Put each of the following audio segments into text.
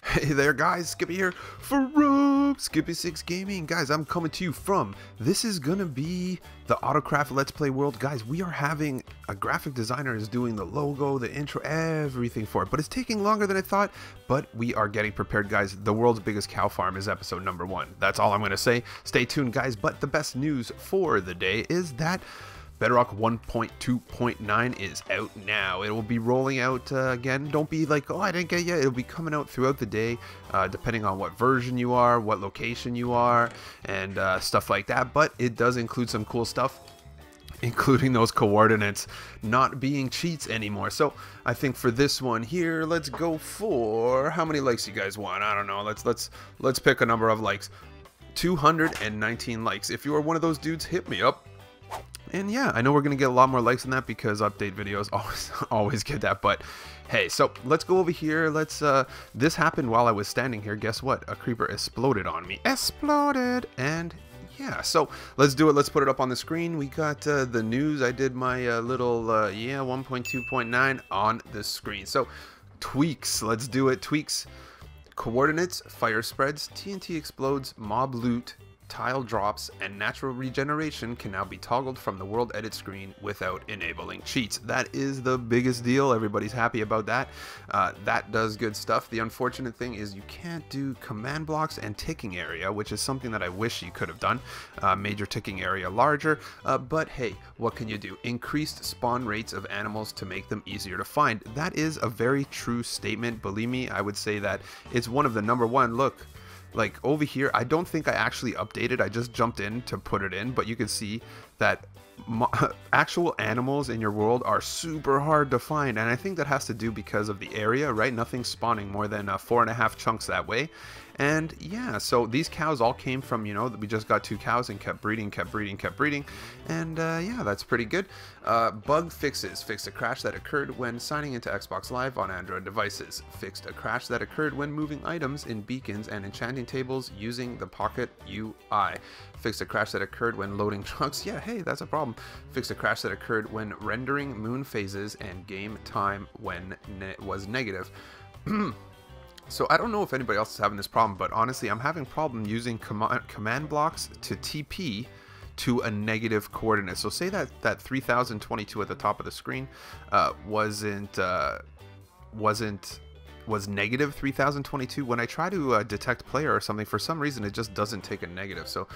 Hey there guys, Skippy here from Skippy6 Gaming. Guys, I'm coming to you from, this is gonna be the Autocraft Let's Play world. Guys, we are having a graphic designer is doing the logo, the intro, everything for it, but it's taking longer than I thought, but we are getting prepared, guys. The world's biggest cow farm is episode number 1. That's all I'm gonna say. Stay tuned, guys, but the best news for the day is that Bedrock 1.2.9 is out now. It will be rolling out again. Don't be like, oh, I didn't get it yet. It'll be coming out throughout the day, depending on what version you are, what location you are, and stuff like that. But it does include some cool stuff, including those coordinates not being cheats anymore. So I think for this one here, let's go for, how many likes you guys want? I don't know. Let's pick a number of likes. 219 likes. If you are one of those dudes, hit me up. And yeah, I know we're gonna get a lot more likes than that because update videos always get that. But hey, so let's go over here. Let's this happened while I was standing here. Guess what? A creeper exploded on me. Exploded. And yeah, so let's do it. Let's put it up on the screen. We got the news. I did my little 1.2.9 on the screen. So tweaks. Let's do it. Tweaks. Coordinates, fire spreads, TNT explodes, mob loot, tile drops, and natural regeneration can now be toggled from the world edit screen without enabling cheats. That is the biggest deal. Everybody's happy about that. That does good stuff. The unfortunate thing is you can't do command blocks and ticking area, which is something that I wish you could have done. Made your ticking area larger, but hey, what can you do? Increased spawn rates of animals to make them easier to find. That is a very true statement. Believe me, I would say that it's one of the #1. Look, like over here, I don't think I actually updated. I just jumped in to put it in, but you can see that actual animals in your world are super hard to find, and I think that has to do because of the area, right? Nothing's spawning more than 4.5 chunks that way. And yeah, so these cows all came from, you know, we just got 2 cows and kept breeding, and yeah, that's pretty good. Bug fixes. Fixed a crash that occurred when signing into Xbox Live on Android devices. Fixed a crash that occurred when moving items in beacons and enchanting tables using the Pocket UI. Fixed a crash that occurred when loading trucks. Yeah, hey, that's a problem. Fixed a crash that occurred when rendering moon phases and game time when was negative. So I don't know if anybody else is having this problem, but honestly, I'm having problem using command blocks to TP to a negative coordinate. So say that 3022 at the top of the screen was negative 3022. When I try to detect player or something, for some reason it just doesn't take a negative. So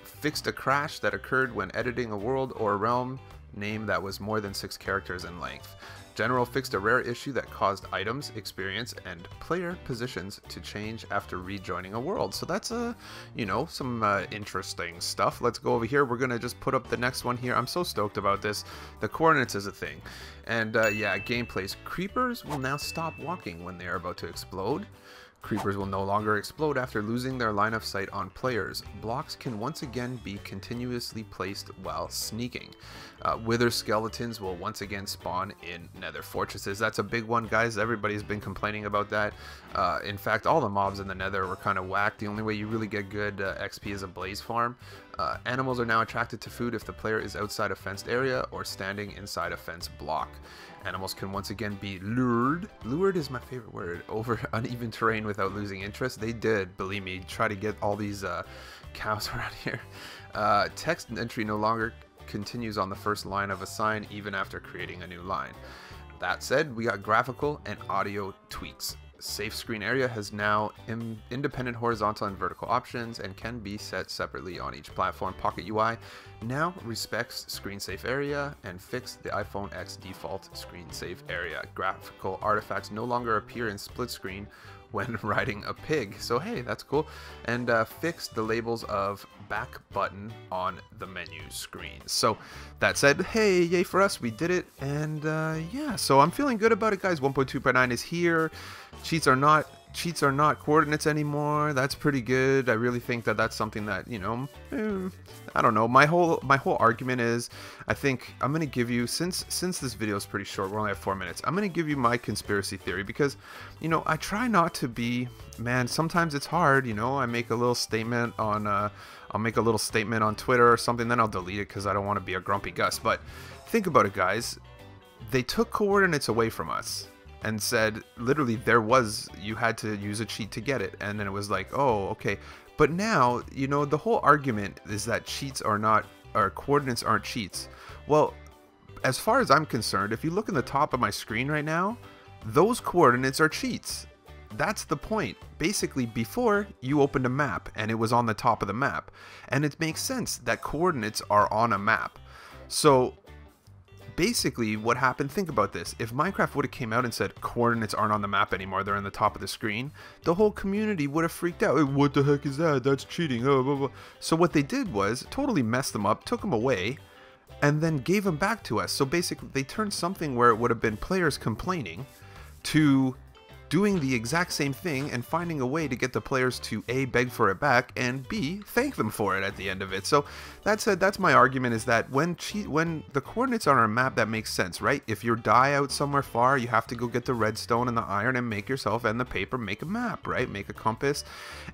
fixed a crash that occurred when editing a world or a realm name that was more than 6 characters in length. General fixed a rare issue that caused items, experience, and player positions to change after rejoining a world. So that's you know, some interesting stuff. Let's go over here. We're gonna just put up the next one here. I'm so stoked about this. The coordinates is a thing. And yeah, gameplays. Creepers will now stop walking when they are about to explode. Creepers will no longer explode after losing their line of sight on players. Blocks can once again be continuously placed while sneaking. Wither skeletons will once again spawn in nether fortresses. That's a big one, guys. Everybody's been complaining about that. In fact, all the mobs in the nether were kind of whack. The only way you really get good XP is a blaze farm. Animals are now attracted to food if the player is outside a fenced area or standing inside a fence block. Animals can once again be lured. Lured is my favorite word. Over uneven terrain without losing interest. They did, believe me, try to get all these cows around here. Text entry no longer continues on the first line of a sign even after creating a new line. That said, we got graphical and audio tweaks. Safe screen area has now independent horizontal and vertical options and can be set separately on each platform. Pocket UI now respects screen safe area and fixed the iPhone X default screen safe area. Graphical artifacts no longer appear in split screen when riding a pig. So hey, that's cool. And fixed the labels of back button on the menu screen. So that said, hey, yay for us, we did it. And yeah, so I'm feeling good about it, guys. 1.2.9 is here. Cheats are not coordinates anymore. That's pretty good. I really think that that's something that, you know, I don't know. My whole argument is, I think I'm gonna give you, since this video is pretty short, we're only at 4 minutes, I'm gonna give you my conspiracy theory, because, you know, I try not to be, man, sometimes it's hard, you know. I make a little statement on I'll make a little statement on Twitter or something, then I'll delete it because I don't want to be a grumpy Gus. But think about it, guys. They took coordinates away from us and said, literally, you had to use a cheat to get it. And then it was like, oh, okay. But now, you know, the whole argument is that coordinates aren't cheats. Well, as far as I'm concerned, if you look in the top of my screen right now, those coordinates are cheats. That's the point. Basically, before, you opened a map and it was on the top of the map. And it makes sense that coordinates are on a map. So basically what happened, think about this, if Minecraft would have came out and said coordinates aren't on the map anymore, they're on the top of the screen, the whole community would have freaked out. Hey, what the heck is that? That's cheating. Oh, blah, blah. So what they did was totally messed them up, took them away, and then gave them back to us. So basically they turned something where it would have been players complaining to doing the exact same thing and finding a way to get the players to A, beg for it back, and B, thank them for it at the end of it. So that's my argument, is that when the coordinates are on a map, that makes sense, right? If you're die out somewhere far, you have to go get the redstone and the iron and make yourself, and the paper, make a map, right? Make a compass.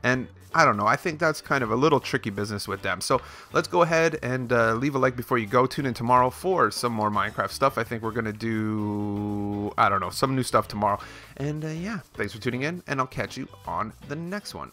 And I don't know, I think that's kind of a little tricky business with them. So let's go ahead and leave a like before you go. Tune in tomorrow for some more Minecraft stuff. I think we're gonna do, I don't know, some new stuff tomorrow. And yeah, thanks for tuning in, and I'll catch you on the next one.